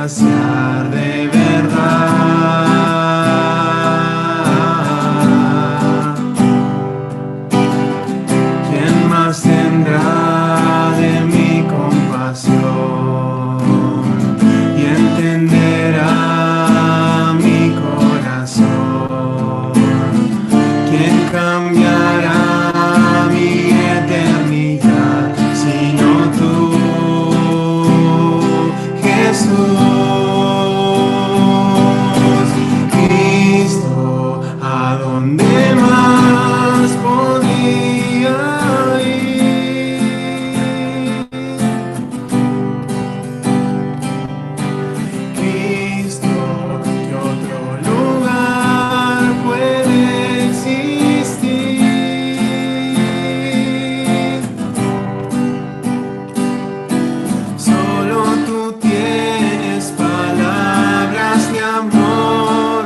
saciar de verdad. ¿Quién más tendrá de mi compasión y entenderá mi corazón? ¿Quién cambiará mi eternidad sino tú, Jesús? Cristo, ¿a dónde más podría ir? Cristo, ¿qué otro lugar puede existir? Solo tú tienes palabras de amor,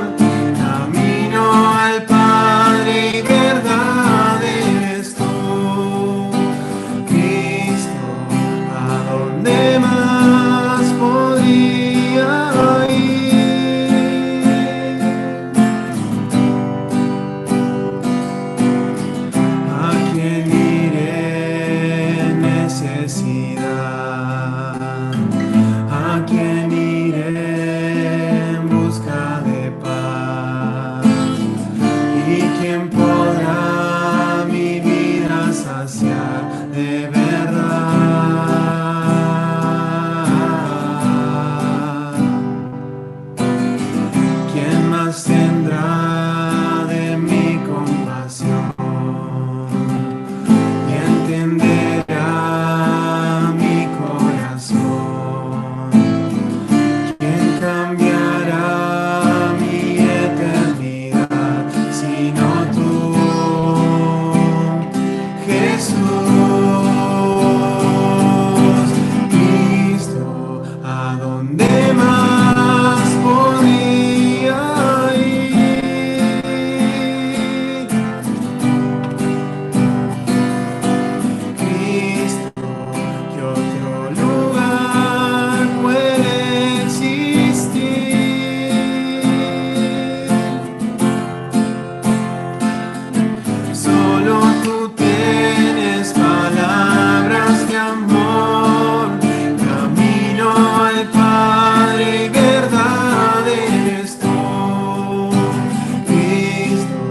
camino al Padre y verdad eres tú. Cristo, ¿a dónde más podría ir? ¿A quién iré en necesidad? ¿A quién iré en busca de paz? ¿Y quién podrá mi vida saciar de verdad? ¿Quién más tendrá de mi compasión y entenderá mi corazón? ¿Quién cambiará mi eternidad sino tú, Jesús? Cristo, ¿a dónde más podría ir? Cristo, ¿qué otro lugar puede existir? Solo tú tienes palabras de amor, camino al Padre y verdad eres tú. Cristo,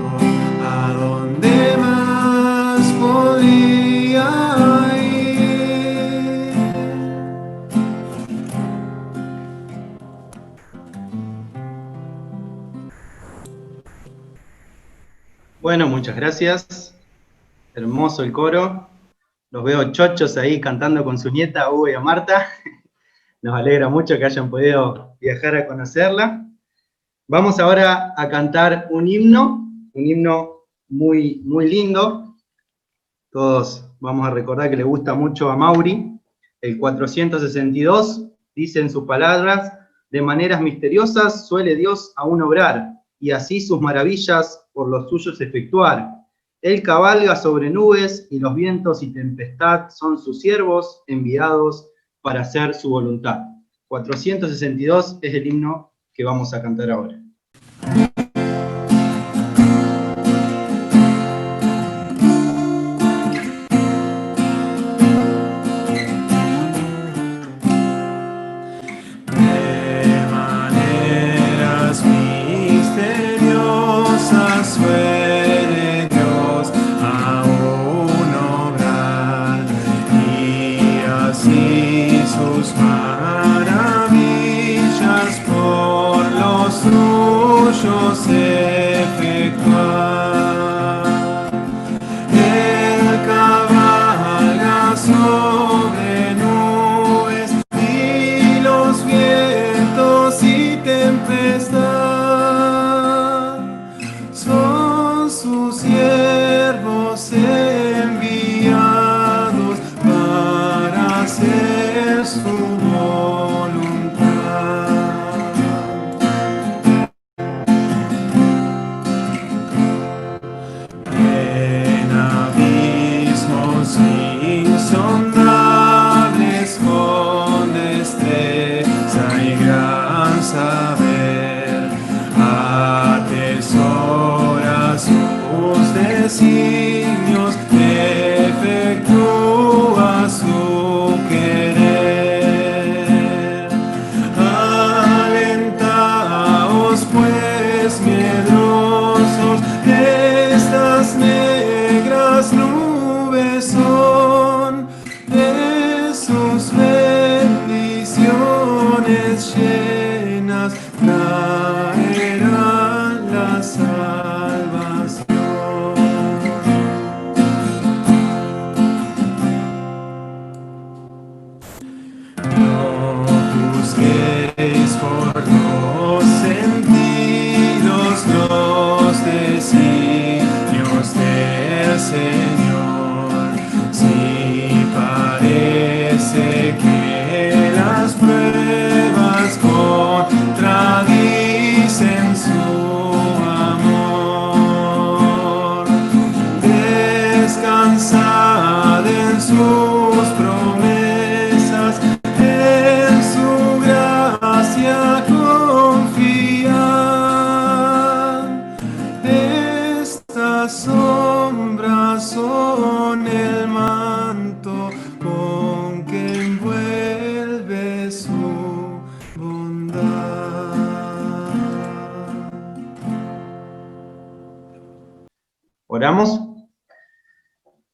¿a dónde más podría ir? Bueno, muchas gracias. Hermoso el coro. Los veo chochos ahí cantando con su nieta, Hugo y a Marta. Nos alegra mucho que hayan podido viajar a conocerla. Vamos ahora a cantar un himno muy, muy lindo. Todos vamos a recordar que le gusta mucho a Mauri. El 462 dice en sus palabras: de maneras misteriosas suele Dios aún obrar, y así sus maravillas por los suyos efectuar. Él cabalga sobre nubes, y los vientos y tempestad son sus siervos enviados para hacer su voluntad. 462 es el himno que vamos a cantar ahora. De maneras misteriosas suele Dios aún obrar, y así sus maravillas por los suyos efectuar. Él cabalga sobre nubes y los vientos y tempestad son sus siervos enviados para hacer su voluntad. saber, atesora sus designios, efectúa su querer. Alentaos pues, medrosos, estas negras nubes son de sus bendiciones llenas, traerán la salvación. No juzguéis por los sentidos los designios del Señor, si parece que las pruebas contradicen su amor. Descansad en sus promesas, en su gracia confiad. Estas sombras son el manto con que envuelve su bondad. Oramos.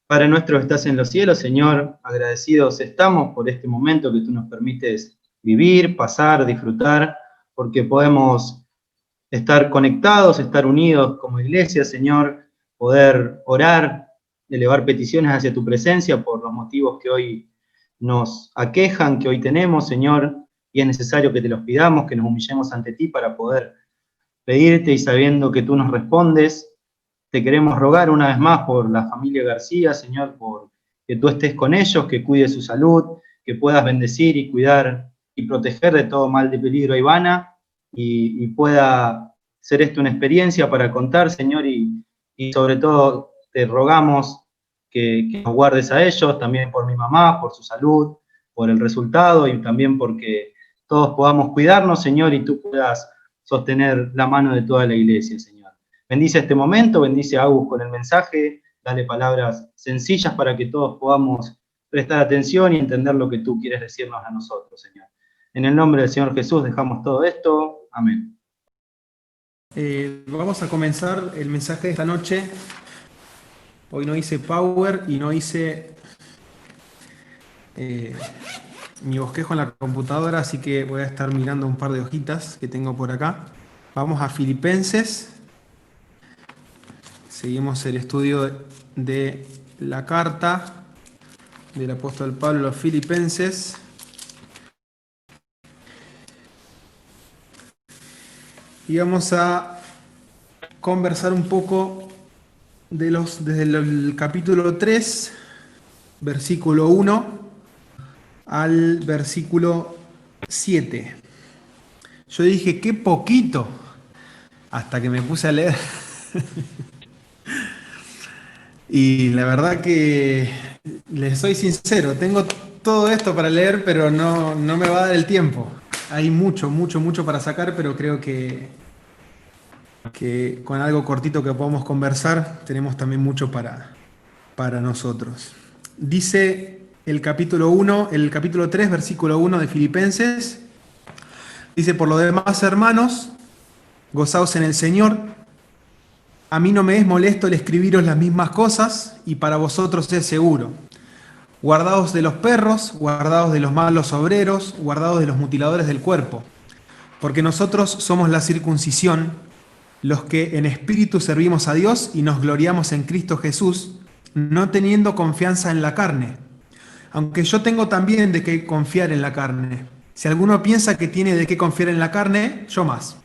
Padre nuestro que estás en los cielos, Señor, agradecidos estamos por este momento que tú nos permites vivir, pasar, disfrutar, porque podemos estar conectados, estar unidos como iglesia, Señor, poder orar, elevar peticiones hacia tu presencia por los motivos que hoy nos aquejan, que hoy tenemos, Señor, y es necesario que te los pidamos, que nos humillemos ante ti para poder pedirte y sabiendo que tú nos respondes. Te queremos rogar una vez más por la familia García, Señor, por que tú estés con ellos, que cuides su salud, que puedas bendecir y cuidar y proteger de todo mal de peligro a Ivana, y pueda ser esto una experiencia para contar, Señor, y sobre todo te rogamos que nos guardes a ellos, también por mi mamá, por su salud, por el resultado, y también porque todos podamos cuidarnos, Señor, y tú puedas sostener la mano de toda la iglesia, Señor. Bendice este momento, bendice a Agus con el mensaje, dale palabras sencillas para que todos podamos prestar atención y entender lo que tú quieres decirnos a nosotros, Señor. En el nombre del Señor Jesús dejamos todo esto. Amén. Vamos a comenzar el mensaje de esta noche. Hoy no hice Power y no hice mi bosquejo en la computadora, así que voy a estar mirando un par de hojitas que tengo por acá. Vamos a Filipenses. Seguimos el estudio de la carta del apóstol Pablo a los Filipenses. Y vamos a conversar un poco desde el capítulo 3, versículo 1, al versículo 7. Yo dije, qué poquito, hasta que me puse a leer. Y la verdad que, les soy sincero, tengo todo esto para leer, pero no me va a dar el tiempo. Hay mucho para sacar, pero creo que con algo cortito que podamos conversar, tenemos también mucho para nosotros. Dice el capítulo 3, versículo 1 de Filipenses, dice, por lo demás, hermanos, gozaos en el Señor. A mí no me es molesto el escribiros las mismas cosas, y para vosotros es seguro. Guardaos de los perros, guardaos de los malos obreros, guardaos de los mutiladores del cuerpo. Porque nosotros somos la circuncisión, los que en espíritu servimos a Dios y nos gloriamos en Cristo Jesús, no teniendo confianza en la carne. Aunque yo tengo también de qué confiar en la carne. Si alguno piensa que tiene de qué confiar en la carne, yo más.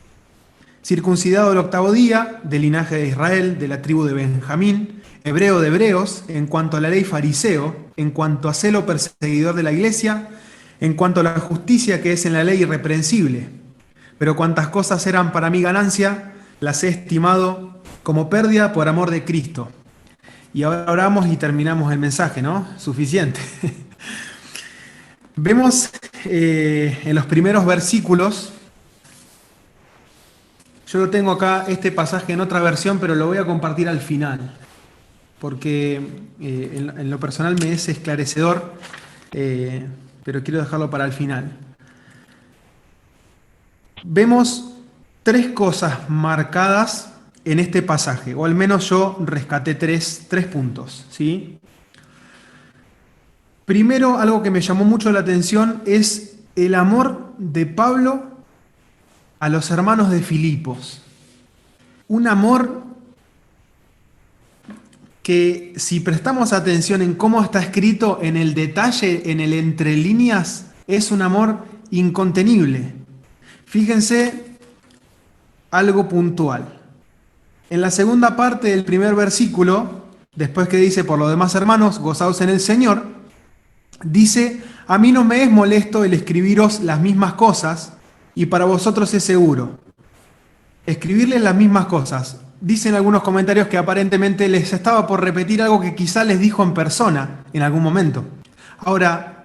Circuncidado el 8º día, del linaje de Israel, de la tribu de Benjamín, hebreo de hebreos, en cuanto a la ley fariseo, en cuanto a celo perseguidor de la iglesia, en cuanto a la justicia que es en la ley irreprensible. Pero cuantas cosas eran para mí ganancia, las he estimado como pérdida por amor de Cristo. Y ahora oramos y terminamos el mensaje, ¿no? Suficiente. Vemos en los primeros versículos Yo lo tengo acá, este pasaje en otra versión, pero lo voy a compartir al final, porque en lo personal me es esclarecedor, pero quiero dejarlo para el final. Vemos tres cosas marcadas en este pasaje, o al menos yo rescaté tres puntos, ¿sí? Primero, algo que me llamó mucho la atención es el amor de Pablo a los hermanos de Filipos. Un amor que, si prestamos atención en cómo está escrito, en el detalle, en el entre líneas, es un amor incontenible. Fíjense algo puntual. En la segunda parte del primer versículo, después que dice, por lo demás hermanos, gozaos en el Señor, dice, a mí no me es molesto el escribiros las mismas cosas, y para vosotros es seguro. Escribirles las mismas cosas. Dicen algunos comentarios que aparentemente les estaba por repetir algo que quizá les dijo en persona en algún momento. Ahora,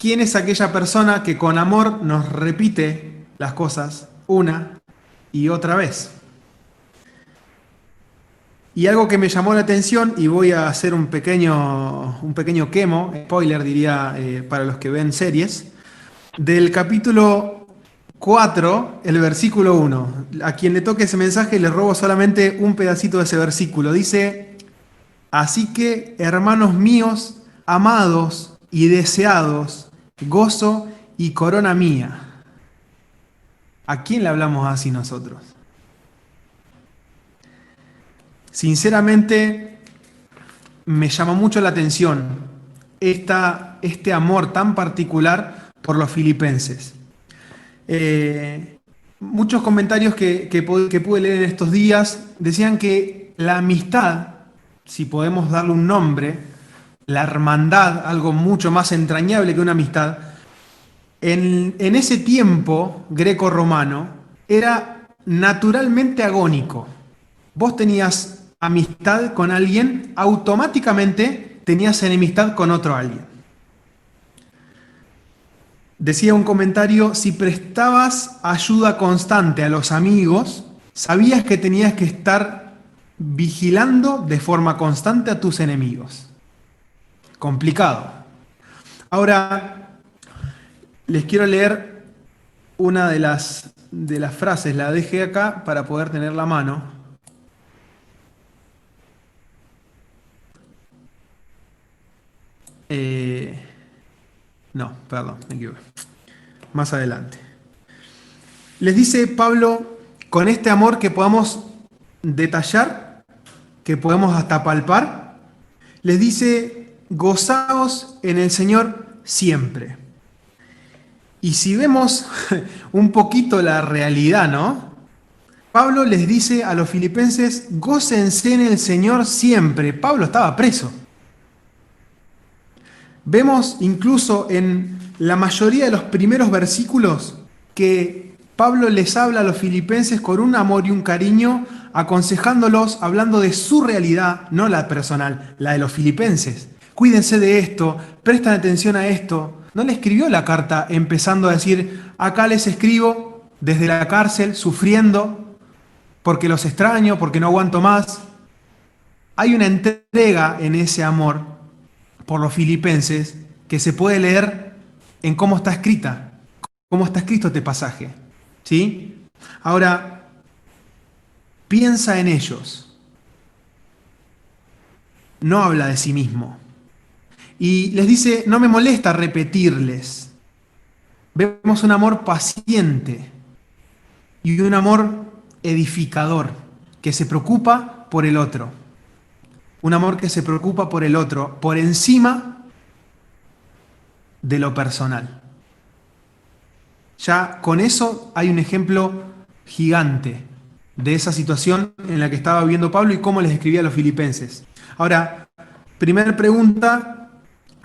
¿quién es aquella persona que con amor nos repite las cosas una y otra vez? Y algo que me llamó la atención, y voy a hacer un pequeño quemo, spoiler diría para los que ven series, del capítulo 4, el versículo 1. A quien le toque ese mensaje le robo solamente un pedacito de ese versículo. Dice, así que, hermanos míos, amados y deseados, gozo y corona mía. ¿A quién le hablamos así nosotros? Sinceramente, me llama mucho la atención este amor tan particular por los filipenses. Muchos comentarios que pude leer en estos días decían que la amistad, si podemos darle un nombre, la hermandad, algo mucho más entrañable que una amistad, en ese tiempo greco-romano era naturalmente agónico. Vos tenías amistad con alguien, automáticamente tenías enemistad con otro alguien. Decía un comentario, si prestabas ayuda constante a los amigos, sabías que tenías que estar vigilando de forma constante a tus enemigos. Complicado. Ahora, les quiero leer una de las frases, la dejé acá para poder tenerla a mano. No, perdón, me equivoqué. Más adelante. Les dice Pablo, con este amor que podamos detallar, que podemos hasta palpar, les dice, gozaos en el Señor siempre. Y si vemos un poquito la realidad, ¿no? Pablo les dice a los filipenses, gócense en el Señor siempre. Pablo estaba preso. Vemos incluso en la mayoría de los primeros versículos que Pablo les habla a los filipenses con un amor y un cariño, aconsejándolos, hablando de su realidad, no la personal, la de los filipenses. Cuídense de esto, prestan atención a esto. No le escribió la carta empezando a decir, acá les escribo desde la cárcel, sufriendo, porque los extraño, porque no aguanto más. Hay una entrega en ese amor por los filipenses que se puede leer en cómo está escrita, cómo está escrito este pasaje. ¿Sí? Ahora, piensa en ellos. No habla de sí mismo. Y les dice, no me molesta repetirles. Vemos un amor paciente y un amor edificador, que se preocupa por el otro. Un amor que se preocupa por el otro, por encima de lo personal. Ya con eso hay un ejemplo gigante de esa situación en la que estaba viviendo Pablo y cómo les escribía a los filipenses. Ahora, primera pregunta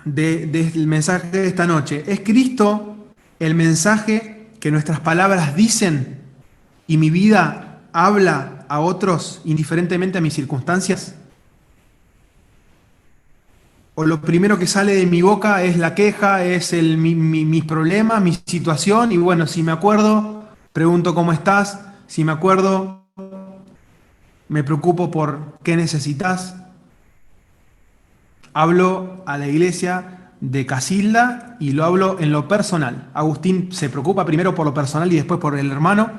del mensaje de esta noche. ¿Es Cristo el mensaje que nuestras palabras dicen y mi vida habla a otros indiferentemente a mis circunstancias? ¿O lo primero que sale de mi boca es la queja, es mis problemas, mi situación, y bueno, si me acuerdo, pregunto cómo estás, si me acuerdo, me preocupo por qué necesitas. Hablo a la iglesia de Casilda y lo hablo en lo personal. Agustín se preocupa primero por lo personal y después por el hermano.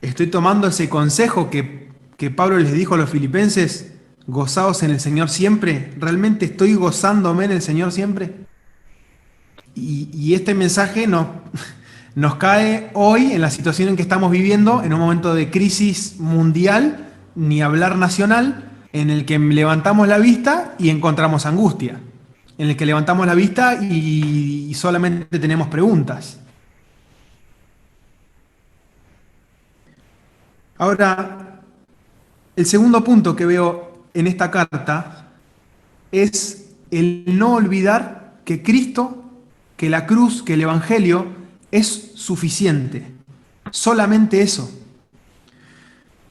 Estoy tomando ese consejo que Pablo les dijo a los filipenses, gozaos en el Señor siempre. ¿Realmente estoy gozándome en el Señor siempre? Y este mensaje nos cae hoy en la situación en que estamos viviendo, en un momento de crisis mundial, ni hablar nacional, en el que levantamos la vista y encontramos angustia, en el que levantamos la vista y solamente tenemos preguntas. Ahora, el segundo punto que veo en esta carta es el no olvidar que Cristo, que la cruz, que el Evangelio es suficiente. Solamente eso.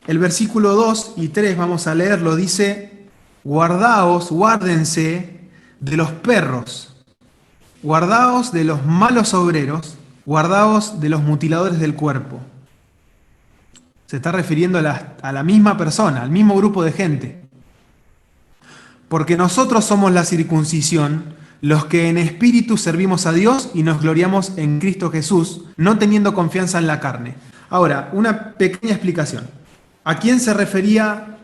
El versículo 2 y 3, vamos a leerlo, dice, guárdense de los perros, guardaos de los malos obreros, guardaos de los mutiladores del cuerpo. Se está refiriendo a la misma persona, al mismo grupo de gente. Porque nosotros somos la circuncisión, los que en espíritu servimos a Dios y nos gloriamos en Cristo Jesús, no teniendo confianza en la carne. Ahora, una pequeña explicación. ¿A quién se refería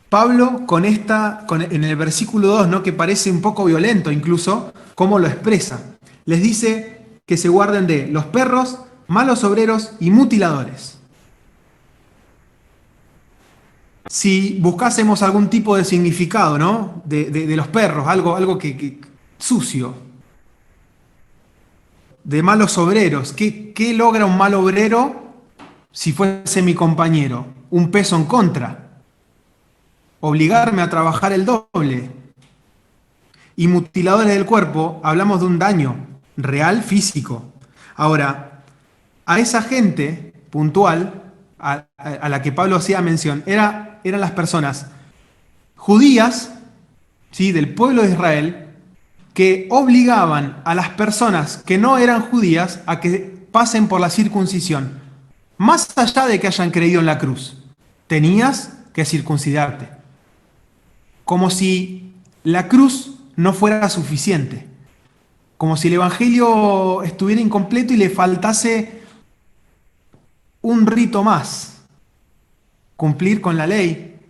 Pablo en el versículo 2, ¿no? Que parece un poco violento incluso, cómo lo expresa? Les dice que se guarden de los perros, malos obreros y mutiladores. Si buscásemos algún tipo de significado, ¿no? de los perros, algo que sucio. De malos obreros. ¿Qué logra un mal obrero si fuese mi compañero? Un peso en contra. Obligarme a trabajar el doble. Y mutiladores del cuerpo, hablamos de un daño real, físico. Ahora, a esa gente puntual, a la que Pablo hacía mención, eran las personas judías, ¿sí? Del pueblo de Israel, que obligaban a las personas que no eran judías a que pasen por la circuncisión. Más allá de que hayan creído en la cruz, tenías que circuncidarte. Como si la cruz no fuera suficiente. Como si el evangelio estuviera incompleto y le faltase un rito más. Cumplir con la ley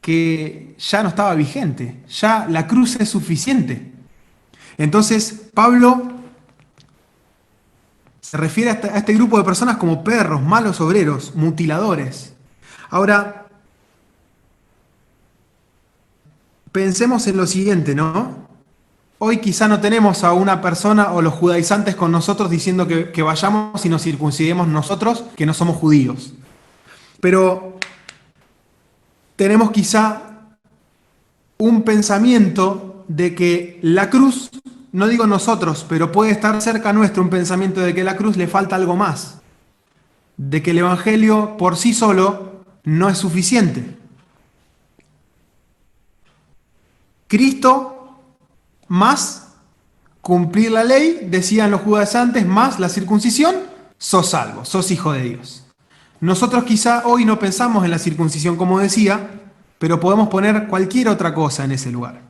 que ya no estaba vigente. Ya la cruz es suficiente. Entonces, Pablo se refiere a este grupo de personas como perros, malos obreros, mutiladores. Ahora, pensemos en lo siguiente, ¿no? Hoy quizá no tenemos a una persona o los judaizantes con nosotros diciendo que vayamos y nos circuncidemos nosotros, que no somos judíos. Pero tenemos quizá un pensamiento de que la cruz, no digo nosotros, pero puede estar cerca nuestro un pensamiento de que a la cruz le falta algo más. De que el evangelio por sí solo no es suficiente. Cristo más cumplir la ley, decían los judaizantes, más la circuncisión, sos salvo, sos hijo de Dios. Nosotros quizá hoy no pensamos en la circuncisión como decía, pero podemos poner cualquier otra cosa en ese lugar.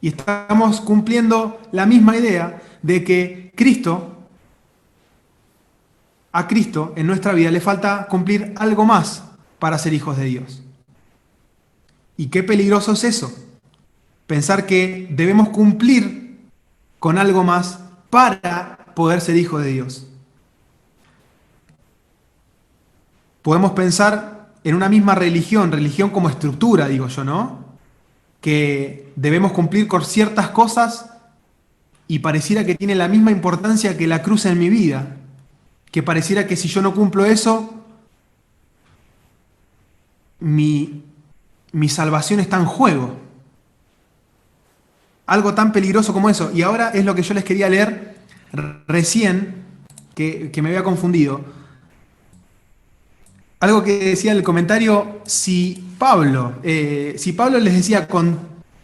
Y estamos cumpliendo la misma idea de que a Cristo en nuestra vida le falta cumplir algo más para ser hijos de Dios. Y qué peligroso es eso. Pensar que debemos cumplir con algo más para poder ser hijos de Dios. Podemos pensar en una misma religión como estructura, digo yo, ¿no? Que debemos cumplir con ciertas cosas y pareciera que tiene la misma importancia que la cruz en mi vida. Que pareciera que si yo no cumplo eso, mi salvación está en juego. Algo tan peligroso como eso. Y ahora es lo que yo les quería leer recién, que me había confundido. Algo que decía en el comentario, si Pablo les decía con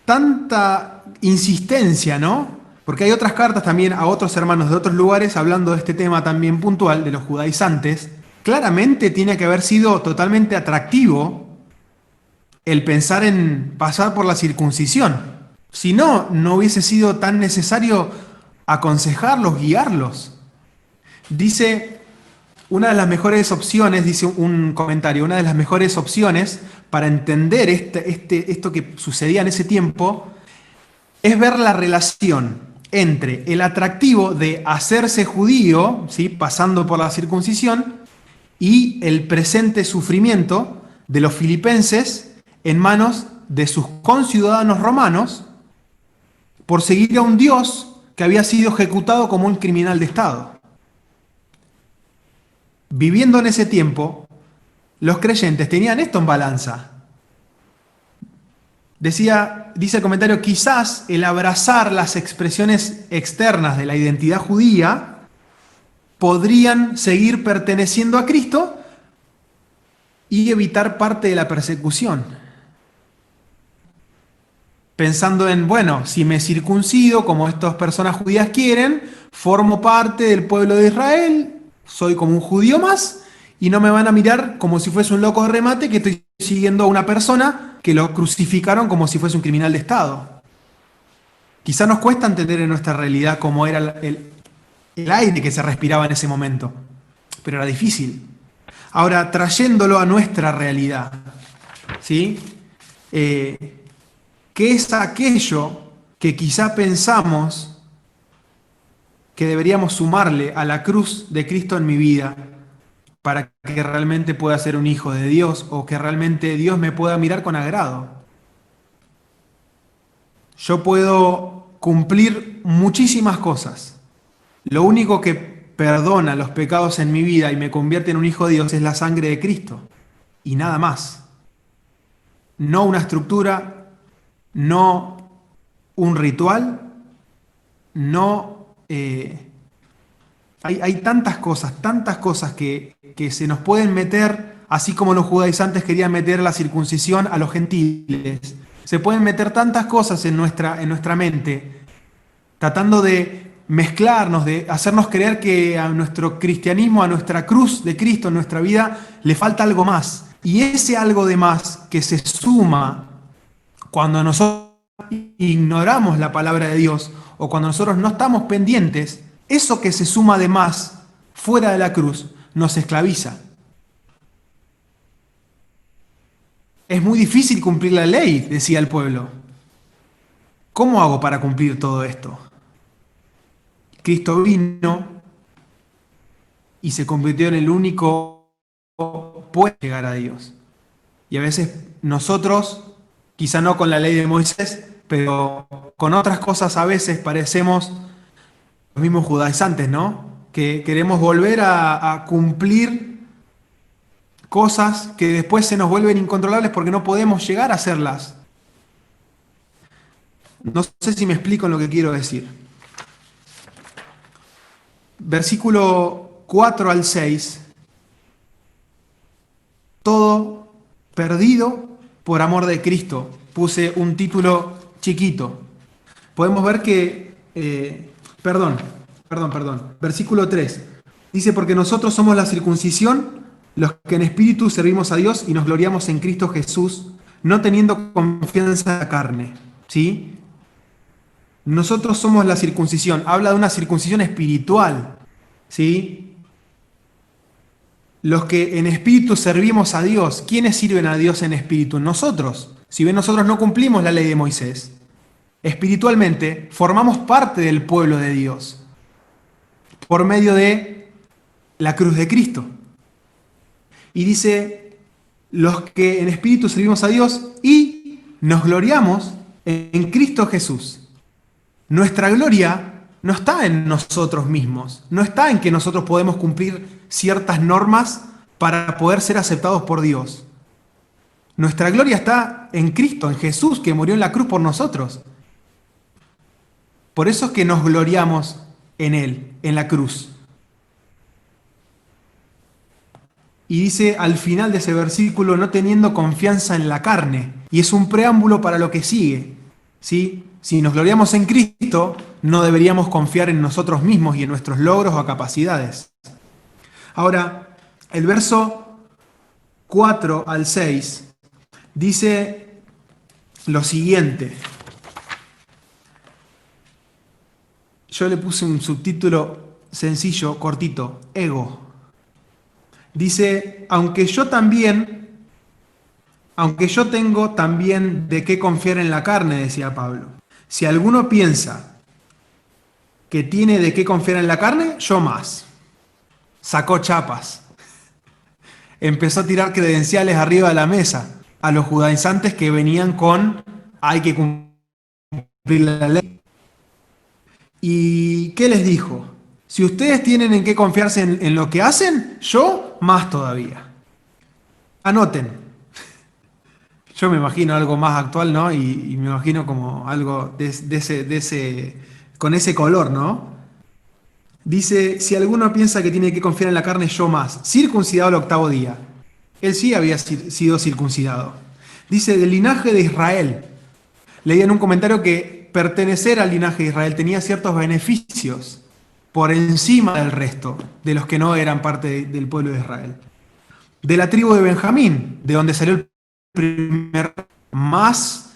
tanta insistencia, ¿no? Porque hay otras cartas también a otros hermanos de otros lugares hablando de este tema también puntual, de los judaizantes. Claramente tiene que haber sido totalmente atractivo el pensar en pasar por la circuncisión. Si no, no hubiese sido tan necesario aconsejarlos, guiarlos. Dice, una de las mejores opciones, dice un comentario, una de las mejores opciones para entender esto que sucedía en ese tiempo es ver la relación entre el atractivo de hacerse judío, ¿sí?, pasando por la circuncisión, y el presente sufrimiento de los filipenses en manos de sus conciudadanos romanos por seguir a un Dios que había sido ejecutado como un criminal de Estado. Viviendo en ese tiempo, los creyentes tenían esto en balanza. Dice el comentario, quizás el abrazar las expresiones externas de la identidad judía podrían seguir perteneciendo a Cristo y evitar parte de la persecución. Pensando en, bueno, si me circuncido como estas personas judías quieren, formo parte del pueblo de Israel, soy como un judío más y no me van a mirar como si fuese un loco de remate que estoy siguiendo a una persona que lo crucificaron como si fuese un criminal de Estado. Quizá nos cuesta entender en nuestra realidad cómo era el aire que se respiraba en ese momento, pero era difícil. Ahora, trayéndolo a nuestra realidad, ¿sí? ¿Qué es aquello que quizá pensamos que deberíamos sumarle a la cruz de Cristo en mi vida para que realmente pueda ser un hijo de Dios o que realmente Dios me pueda mirar con agrado? Yo puedo cumplir muchísimas cosas. Lo único que perdona los pecados en mi vida y me convierte en un hijo de Dios es la sangre de Cristo. Y nada más. No una estructura, no un ritual, no... Hay tantas cosas que se nos pueden meter, así como los judaizantes querían meter la circuncisión a los gentiles. Se pueden meter tantas cosas en nuestra mente, tratando de mezclarnos, de hacernos creer que a nuestro cristianismo, a nuestra cruz de Cristo en nuestra vida, le falta algo más. Y ese algo de más que se suma cuando nosotros ignoramos la palabra de Dios o cuando nosotros no estamos pendientes, eso que se suma de más fuera de la cruz nos esclaviza. Es muy difícil cumplir la ley, decía el pueblo. ¿Cómo hago para cumplir todo esto? Cristo vino y se convirtió en el único que puede llegar a Dios. Y a veces nosotros, quizá no con la ley de Moisés, pero con otras cosas a veces parecemos los mismos judaizantes, ¿no? Que queremos volver a cumplir cosas que después se nos vuelven incontrolables porque no podemos llegar a hacerlas. No sé si me explico en lo que quiero decir. Versículo 4 al 6. Todo perdido por amor de Cristo. Puse un título chiquito. Podemos ver que... Perdón. Versículo 3. Dice, porque nosotros somos la circuncisión, los que en espíritu servimos a Dios y nos gloriamos en Cristo Jesús, no teniendo confianza en la carne. ¿Sí? Nosotros somos la circuncisión. Habla de una circuncisión espiritual. ¿Sí? Los que en espíritu servimos a Dios. ¿Quiénes sirven a Dios en espíritu? Nosotros. Si bien nosotros no cumplimos la ley de Moisés, espiritualmente formamos parte del pueblo de Dios por medio de la cruz de Cristo. Y dice, los que en espíritu servimos a Dios y nos gloriamos en Cristo Jesús. Nuestra gloria no está en nosotros mismos, no está en que nosotros podemos cumplir ciertas normas para poder ser aceptados por Dios. Nuestra gloria está en Cristo, en Jesús, que murió en la cruz por nosotros. Por eso es que nos gloriamos en Él, en la cruz. Y dice al final de ese versículo, no teniendo confianza en la carne. Y es un preámbulo para lo que sigue. ¿Sí? Si nos gloriamos en Cristo, no deberíamos confiar en nosotros mismos y en nuestros logros o capacidades. Ahora, el verso 4 al 6 dice lo siguiente. Yo le puse un subtítulo sencillo, cortito, ego. Dice, aunque yo tengo también de qué confiar en la carne, decía Pablo. Si alguno piensa que tiene de qué confiar en la carne, yo más. Sacó chapas. Empezó a tirar credenciales arriba de la mesa a los judaizantes que venían con hay que cumplir la ley. ¿Y qué les dijo? Si ustedes tienen en qué confiarse en lo que hacen, yo más todavía. Anoten. Yo me imagino algo más actual, ¿no? Y me imagino como algo con ese color, ¿no? Dice, si alguno piensa que tiene que confiar en la carne, yo más. Circuncidado al 8º día. Él sí había sido circuncidado. Dice, del linaje de Israel. Leía en un comentario que pertenecer al linaje de Israel tenía ciertos beneficios por encima del resto de los que no eran parte del pueblo de Israel. De la tribu de Benjamín, de donde salió el primer más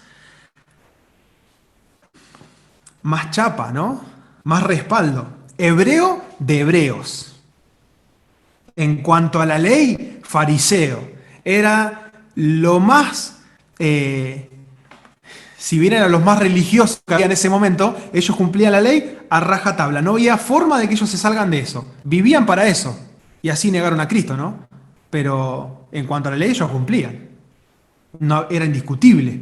chapa, ¿no? Más respaldo. Hebreo de hebreos. En cuanto a la ley, fariseo. Era lo más, si bien eran los más religiosos que había en ese momento, ellos cumplían la ley a rajatabla. No había forma de que ellos se salgan de eso. Vivían para eso. Y así negaron a Cristo, ¿no? Pero en cuanto a la ley, ellos cumplían. No, era indiscutible.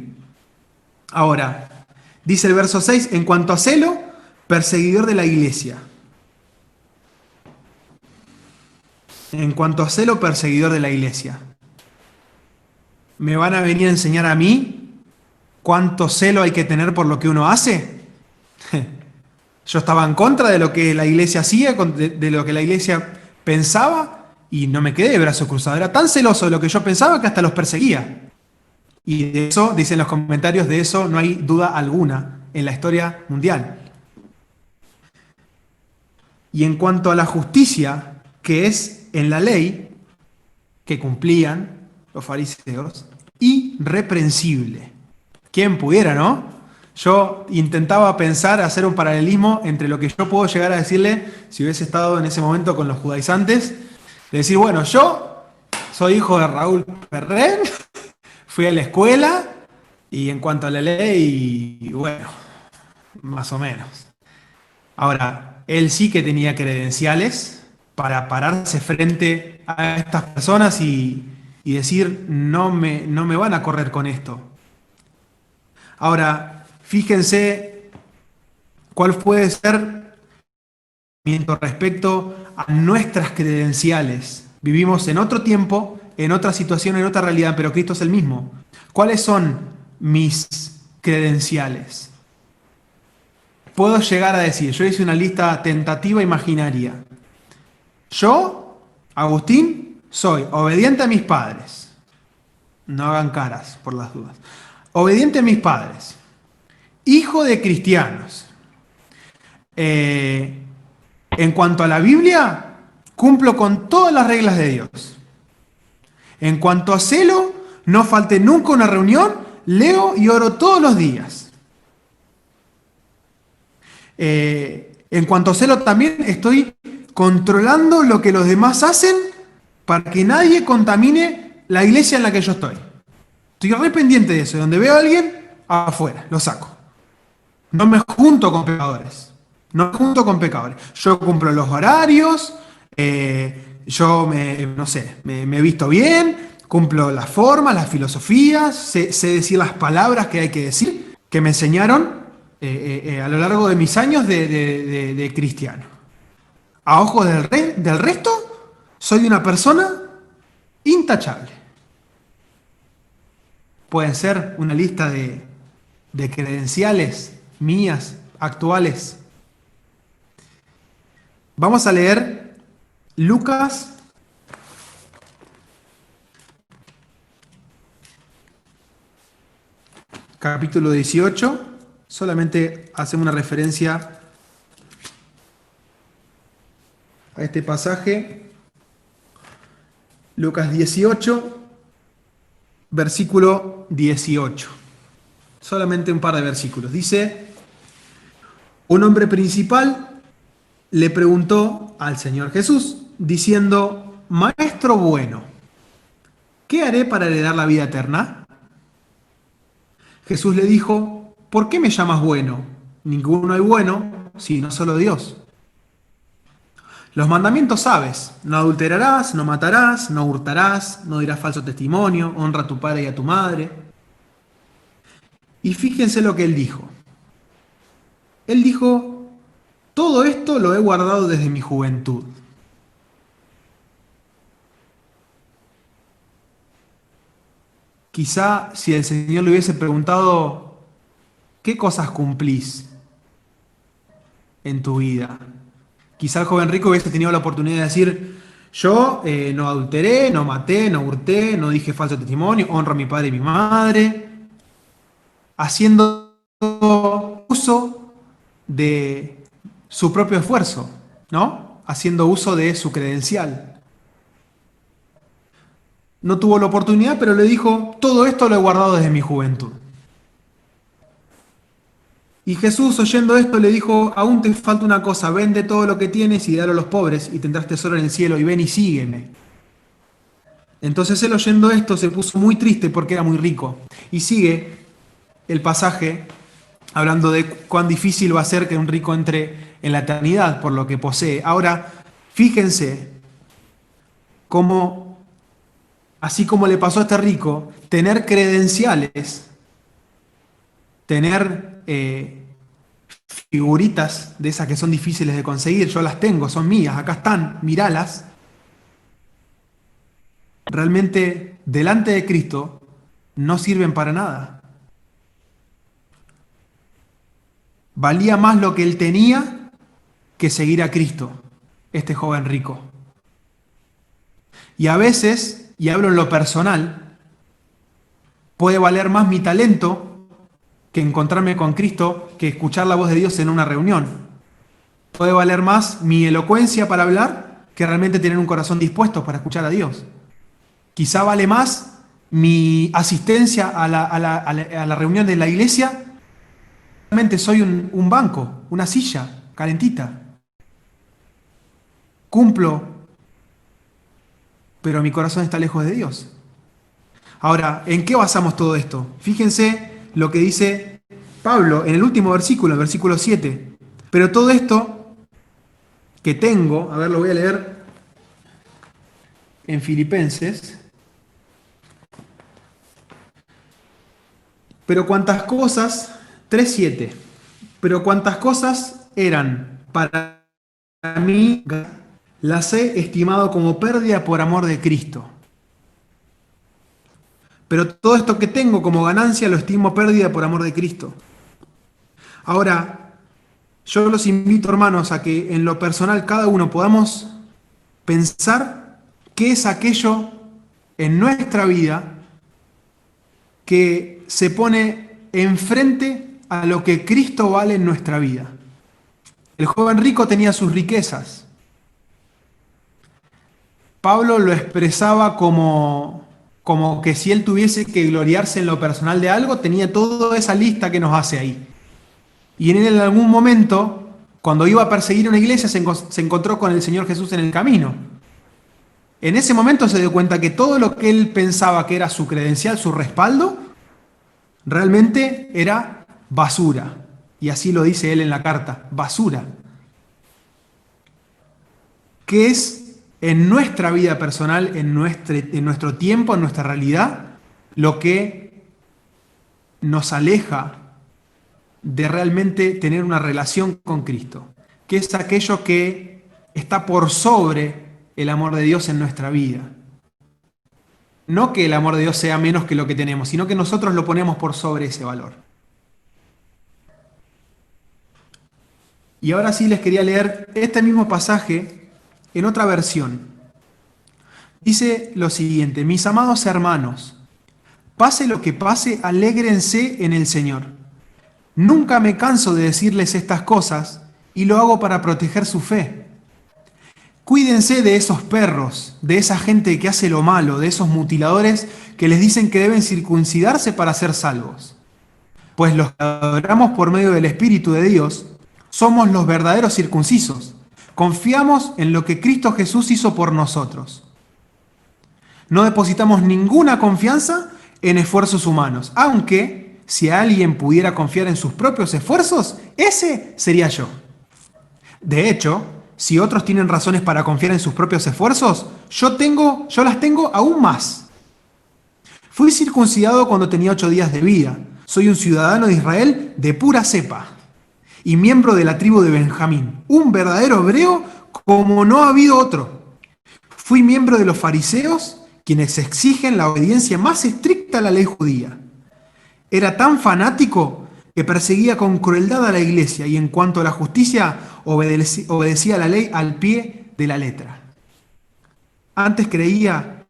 Ahora, dice el verso 6, en cuanto a celo, perseguidor de la iglesia. En cuanto a celo, perseguidor de la iglesia. ¿Me van a venir a enseñar a mí cuánto celo hay que tener por lo que uno hace? Yo estaba en contra de lo que la iglesia hacía, de lo que la iglesia pensaba, y no me quedé de brazos cruzados. Era tan celoso de lo que yo pensaba que hasta los perseguía. Y de eso, dicen los comentarios, de eso no hay duda alguna en la historia mundial. Y en cuanto a la justicia, que es en la ley, que cumplían los fariseos, irreprensible. ¿Quién pudiera, no? Yo intentaba pensar, hacer un paralelismo entre lo que yo puedo llegar a decirle, si hubiese estado en ese momento con los judaizantes, de decir, bueno, yo soy hijo de Raúl Ferrer, fui a la escuela, y en cuanto a la ley, bueno, más o menos. Ahora, él sí que tenía credenciales para pararse frente a estas personas y decir, no me van a correr con esto. Ahora, fíjense cuál puede ser respecto a nuestras credenciales. Vivimos en otro tiempo, en otra situación, en otra realidad, pero Cristo es el mismo. ¿Cuáles son mis credenciales? Puedo llegar a decir, yo hice una lista tentativa imaginaria. Yo, Agustín, soy obediente a mis padres. No hagan caras por las dudas. Obediente a mis padres. Hijo de cristianos. En cuanto a la Biblia, cumplo con todas las reglas de Dios. En cuanto a celo, no falté nunca una reunión, leo y oro todos los días. En cuanto a celo también estoy controlando lo que los demás hacen para que nadie contamine la iglesia en la que yo estoy. Estoy re pendiente de eso. Donde veo a alguien, afuera, lo saco. No me junto con pecadores. No me junto con pecadores. Yo cumplo los horarios, yo me visto bien, cumplo las formas, las filosofías, sé decir las palabras que hay que decir, que me enseñaron a lo largo de mis años de cristiano. A ojos del resto, soy una persona intachable. Pueden ser una lista de credenciales mías, actuales. Vamos a leer Lucas capítulo 18. Solamente hacemos una referencia a este pasaje, Lucas 18, versículo 18. Solamente un par de versículos. Dice, un hombre principal le preguntó al Señor Jesús, diciendo, Maestro bueno, ¿qué haré para heredar la vida eterna? Jesús le dijo, ¿por qué me llamas bueno? Ninguno hay bueno, sino solo Dios. Los mandamientos sabes, no adulterarás, no matarás, no hurtarás, no dirás falso testimonio, honra a tu padre y a tu madre. Y fíjense lo que él dijo. Él dijo, todo esto lo he guardado desde mi juventud. Quizá si el Señor le hubiese preguntado, ¿qué cosas cumplís en tu vida? Quizá el joven rico hubiese tenido la oportunidad de decir, yo no adulteré, no maté, no hurté, no dije falso testimonio, honro a mi padre y mi madre, haciendo uso de su propio esfuerzo, ¿no? Haciendo uso de su credencial. No tuvo la oportunidad, pero le dijo, todo esto lo he guardado desde mi juventud. Y Jesús, oyendo esto, le dijo, aún te falta una cosa, vende todo lo que tienes y dalo a los pobres y tendrás tesoro en el cielo y ven y sígueme. Entonces él, oyendo esto, se puso muy triste porque era muy rico. Y sigue el pasaje hablando de cuán difícil va a ser que un rico entre en la eternidad por lo que posee. Ahora, fíjense cómo, así como le pasó a este rico, tener credenciales, tener figuritas de esas que son difíciles de conseguir, yo las tengo, son mías, acá están, míralas. Realmente, delante de Cristo, no sirven para nada. Valía más lo que él tenía que seguir a Cristo, este joven rico. Y a veces, y hablo en lo personal, puede valer más mi talento que encontrarme con Cristo, que escuchar la voz de Dios en una reunión. Puede valer más mi elocuencia para hablar que realmente tener un corazón dispuesto para escuchar a Dios. Quizá vale más mi asistencia a la reunión de la iglesia. Realmente soy un banco, una silla calentita. Cumplo, pero mi corazón está lejos de Dios. Ahora, ¿en qué basamos todo esto? Fíjense lo que dice Pablo en el último versículo, el versículo 7. Pero todo esto que tengo, a ver, lo voy a leer en Filipenses. Pero cuantas cosas, 3:7, pero cuantas cosas eran para mí, las he estimado como pérdida por amor de Cristo. Pero todo esto que tengo como ganancia lo estimo pérdida por amor de Cristo. Ahora, yo los invito, hermanos, a que en lo personal cada uno podamos pensar qué es aquello en nuestra vida que se pone enfrente a lo que Cristo vale en nuestra vida. El joven rico tenía sus riquezas. Pablo lo expresaba como que si él tuviese que gloriarse en lo personal de algo, tenía toda esa lista que nos hace ahí. Y en algún momento, cuando iba a perseguir una iglesia, se encontró con el Señor Jesús en el camino. En ese momento se dio cuenta que todo lo que él pensaba que era su credencial, su respaldo, realmente era basura. Y así lo dice él en la carta, basura. ¿Qué es en nuestra vida personal, en nuestro tiempo, en nuestra realidad, lo que nos aleja de realmente tener una relación con Cristo? ¿Qué es aquello que está por sobre el amor de Dios en nuestra vida? No que el amor de Dios sea menos que lo que tenemos, sino que nosotros lo ponemos por sobre ese valor. Y ahora sí les quería leer este mismo pasaje en otra versión. Dice lo siguiente: mis amados hermanos, pase lo que pase, alégrense en el Señor. Nunca me canso de decirles estas cosas y lo hago para proteger su fe. Cuídense de esos perros, de esa gente que hace lo malo, de esos mutiladores que les dicen que deben circuncidarse para ser salvos. Pues los que adoramos por medio del Espíritu de Dios somos los verdaderos circuncisos. Confiamos en lo que Cristo Jesús hizo por nosotros. No depositamos ninguna confianza en esfuerzos humanos, aunque si alguien pudiera confiar en sus propios esfuerzos, ese sería yo. De hecho, si otros tienen razones para confiar en sus propios esfuerzos, yo las tengo aún más. Fui circuncidado cuando tenía 8 días de vida. Soy un ciudadano de Israel de pura cepa y miembro de la tribu de Benjamín, un verdadero hebreo como no ha habido otro. Fui miembro de los fariseos, quienes exigen la obediencia más estricta a la ley judía. Era tan fanático que perseguía con crueldad a la iglesia y en cuanto a la justicia obedecía la ley al pie de la letra. Antes creía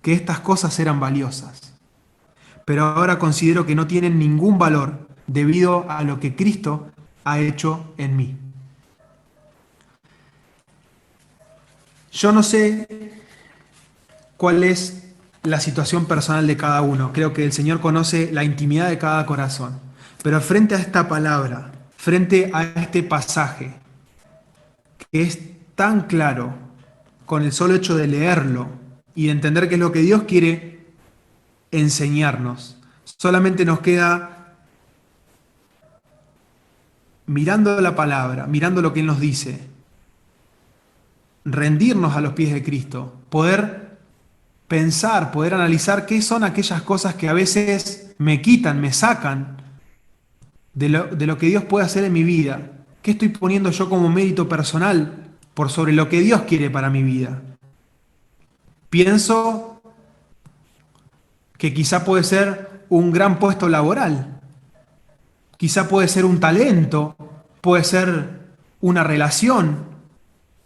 que estas cosas eran valiosas, pero ahora considero que no tienen ningún valor debido a lo que Cristo ha hecho en mí. Yo no sé cuál es la situación personal de cada uno. Creo que el Señor conoce la intimidad de cada corazón. Pero frente a esta palabra, frente a este pasaje, que es tan claro con el solo hecho de leerlo y de entender qué es lo que Dios quiere enseñarnos, solamente nos queda, mirando la palabra, mirando lo que Él nos dice, rendirnos a los pies de Cristo, poder pensar, poder analizar qué son aquellas cosas que a veces me quitan, me sacan de lo que Dios puede hacer en mi vida. ¿Qué estoy poniendo yo como mérito personal por sobre lo que Dios quiere para mi vida? Pienso que quizá puede ser un gran puesto laboral, quizá puede ser un talento, puede ser una relación,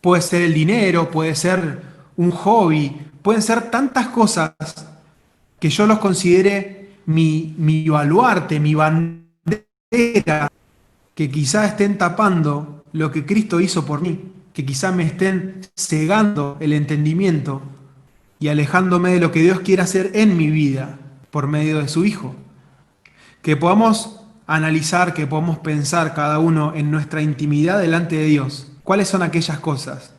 puede ser el dinero, puede ser un hobby, pueden ser tantas cosas que yo los considere mi baluarte, mi bandera, que quizá estén tapando lo que Cristo hizo por mí, que quizá me estén cegando el entendimiento y alejándome de lo que Dios quiere hacer en mi vida por medio de su Hijo. Que podamos analizar, que podamos pensar cada uno en nuestra intimidad delante de Dios. ¿Cuáles son aquellas cosas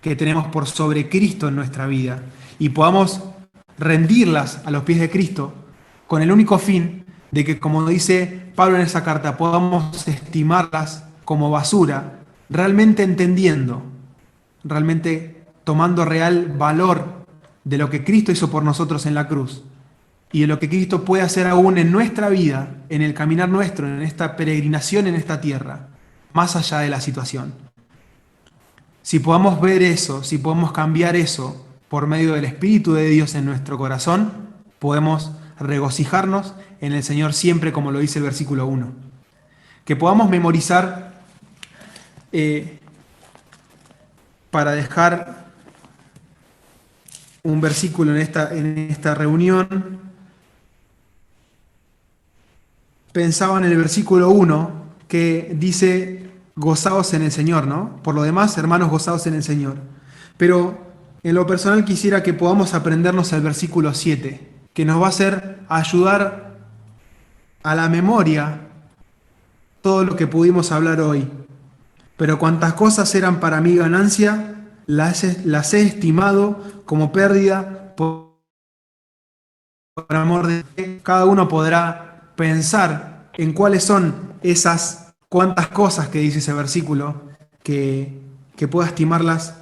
que tenemos por sobre Cristo en nuestra vida? Y podamos rendirlas a los pies de Cristo con el único fin de que, como dice Pablo en esa carta, podamos estimarlas como basura, realmente entendiendo, realmente tomando real valor de lo que Cristo hizo por nosotros en la cruz y de lo que Cristo puede hacer aún en nuestra vida, en el caminar nuestro, en esta peregrinación en esta tierra, más allá de la situación. Si podamos ver eso, si podemos cambiar eso por medio del Espíritu de Dios en nuestro corazón, podemos regocijarnos en el Señor siempre, como lo dice el versículo 1. Que podamos memorizar para dejar un versículo en esta reunión. Pensaba en el versículo 1 que dice: gozaos en el Señor, ¿no? Por lo demás, hermanos, gozaos en el Señor. Pero en lo personal quisiera que podamos aprendernos el versículo 7, que nos va a hacer ayudar a la memoria todo lo que pudimos hablar hoy. Pero cuantas cosas eran para mí ganancia, las he estimado como pérdida por amor de Dios. Cada uno podrá pensar en cuáles son esas cuantas cosas que dice ese versículo, que pueda estimarlas,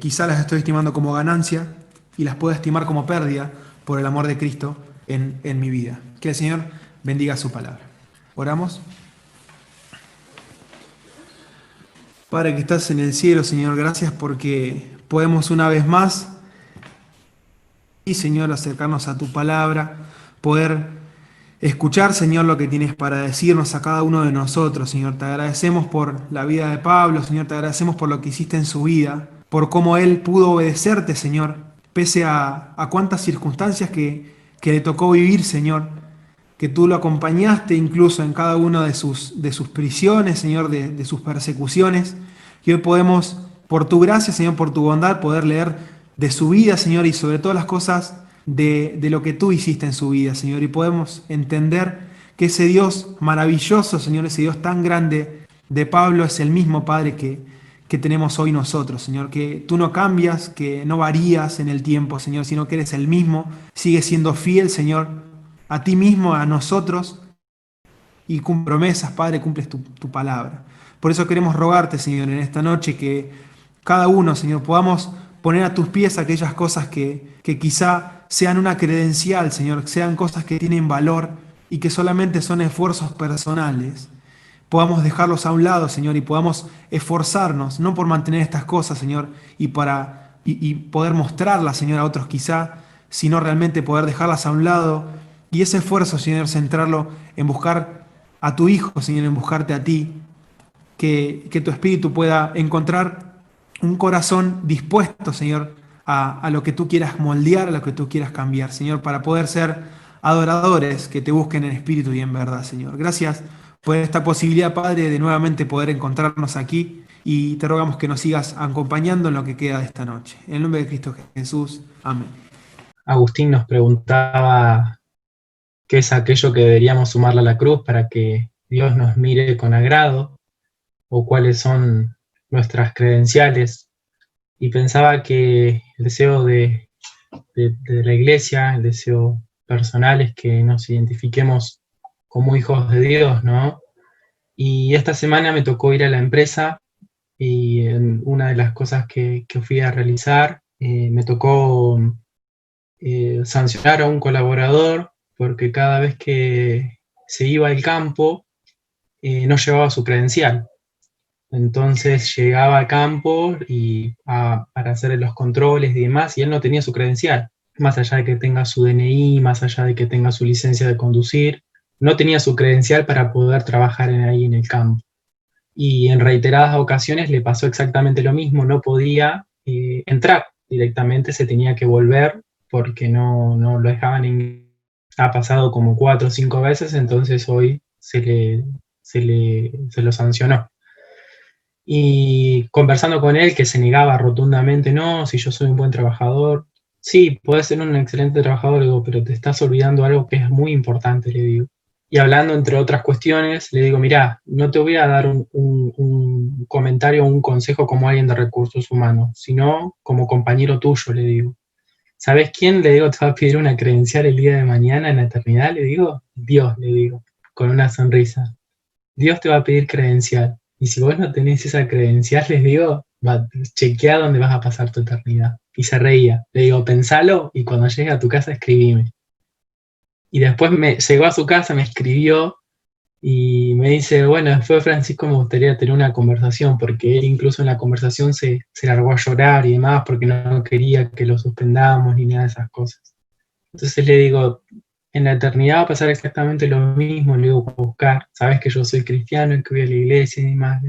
quizá las estoy estimando como ganancia y las pueda estimar como pérdida por el amor de Cristo en mi vida. Que el Señor bendiga su palabra. Oramos. Padre que estás en el cielo, Señor, gracias porque podemos una vez más, y Señor, acercarnos a tu palabra, poder escuchar, Señor, lo que tienes para decirnos a cada uno de nosotros, Señor. Te agradecemos por la vida de Pablo, Señor, te agradecemos por lo que hiciste en su vida, por cómo él pudo obedecerte, Señor, pese a cuántas circunstancias que le tocó vivir, Señor, que tú lo acompañaste incluso en cada una de sus prisiones, Señor, de sus persecuciones, y hoy podemos por tu gracia, Señor, por tu bondad, poder leer de su vida, Señor, y sobre todas las cosas de lo que tú hiciste en su vida, Señor. Y podemos entender que ese Dios maravilloso, Señor, ese Dios tan grande de Pablo es el mismo Padre que tenemos hoy nosotros, Señor. Que tú no cambias, que no varías en el tiempo, Señor, sino que eres el mismo, sigues siendo fiel, Señor, a ti mismo, a nosotros, y con promesas, Padre, cumples tu palabra. Por eso queremos rogarte, Señor, en esta noche que cada uno, Señor, podamos poner a tus pies aquellas cosas que quizá sean una credencial, Señor, sean cosas que tienen valor y que solamente son esfuerzos personales. Podamos dejarlos a un lado, Señor, y podamos esforzarnos, no por mantener estas cosas, Señor, y poder mostrarlas, Señor, a otros quizá, sino realmente poder dejarlas a un lado y ese esfuerzo, Señor, centrarlo en buscar a tu Hijo, Señor, en buscarte a ti, que tu Espíritu pueda encontrar un corazón dispuesto, Señor, a lo que tú quieras moldear, a lo que tú quieras cambiar, Señor, para poder ser adoradores que te busquen en espíritu y en verdad, Señor. Gracias por esta posibilidad, Padre, de nuevamente poder encontrarnos aquí y te rogamos que nos sigas acompañando en lo que queda de esta noche. En el nombre de Cristo Jesús. Amén. Agustín nos preguntaba qué es aquello que deberíamos sumarle a la cruz para que Dios nos mire con agrado, o cuáles son nuestras credenciales. Y pensaba que el deseo de la iglesia, el deseo personal es que nos identifiquemos como hijos de Dios, ¿no? Y esta semana me tocó ir a la empresa y en una de las cosas que fui a realizar, me tocó sancionar a un colaborador porque cada vez que se iba al campo no llevaba su credencial. Entonces llegaba al campo para hacer los controles y demás, y él no tenía su credencial. Más allá de que tenga su DNI, más allá de que tenga su licencia de conducir, no tenía su credencial para poder trabajar ahí en el campo. Y en reiteradas ocasiones le pasó exactamente lo mismo, no podía entrar directamente, se tenía que volver porque no lo dejaban. Ha pasado como 4 o 5 veces, entonces hoy se lo sancionó. Y conversando con él, que se negaba rotundamente, no, si yo soy un buen trabajador. Sí, puedes ser un excelente trabajador, le digo, pero te estás olvidando algo que es muy importante, le digo. Y hablando entre otras cuestiones, le digo, mirá, no te voy a dar un comentario o un consejo como alguien de recursos humanos, sino como compañero tuyo, le digo. ¿Sabes quién, le digo, te va a pedir una credencial el día de mañana en la eternidad? Le digo, Dios, le digo, con una sonrisa. Dios te va a pedir credencial. Y si vos no tenés esa credencial, les digo, chequea dónde vas a pasar tu eternidad. Y se reía. Le digo, pensalo y cuando llegue a tu casa escribime. Y después llegó a su casa, me escribió y me dice, bueno, después Francisco me gustaría tener una conversación, porque él incluso en la conversación se largó a llorar y demás, porque no quería que lo suspendamos ni nada de esas cosas. Entonces le digo, en la eternidad va a pasar exactamente lo mismo, le digo, a buscar, sabes que yo soy cristiano y que voy a la iglesia y demás.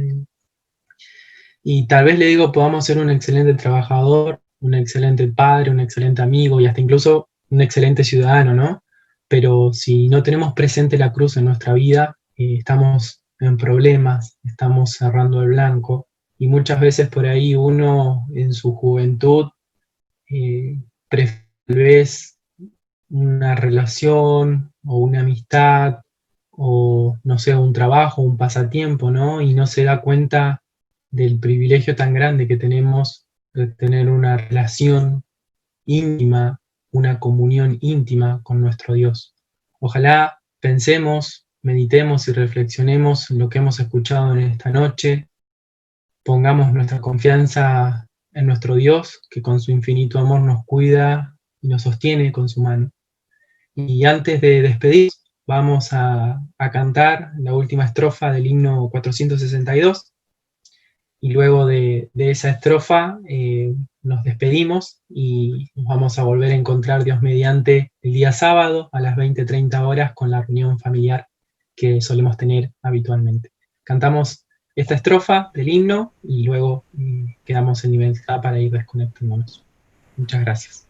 Y tal vez le digo, podamos ser un excelente trabajador, un excelente padre, un excelente amigo y hasta incluso un excelente ciudadano, ¿no? Pero si no tenemos presente la cruz en nuestra vida, estamos en problemas, estamos cerrando el blanco, y muchas veces por ahí uno en su juventud prefiere una relación o una amistad o no sé, un trabajo, un pasatiempo, ¿no? Y no se da cuenta del privilegio tan grande que tenemos de tener una relación íntima, una comunión íntima con nuestro Dios. Ojalá pensemos, meditemos y reflexionemos en lo que hemos escuchado en esta noche, pongamos nuestra confianza en nuestro Dios, que con su infinito amor nos cuida y nos sostiene con su mano. Y antes de despedir, vamos a cantar la última estrofa del himno 462, y luego de esa estrofa nos despedimos y nos vamos a volver a encontrar, Dios mediante, el día sábado a las 20:30 horas con la reunión familiar que solemos tener habitualmente. Cantamos esta estrofa del himno y luego quedamos en libertad para ir desconectándonos. Muchas gracias.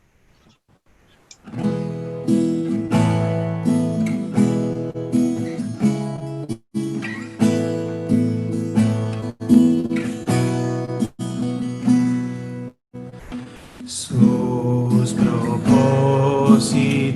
siglos y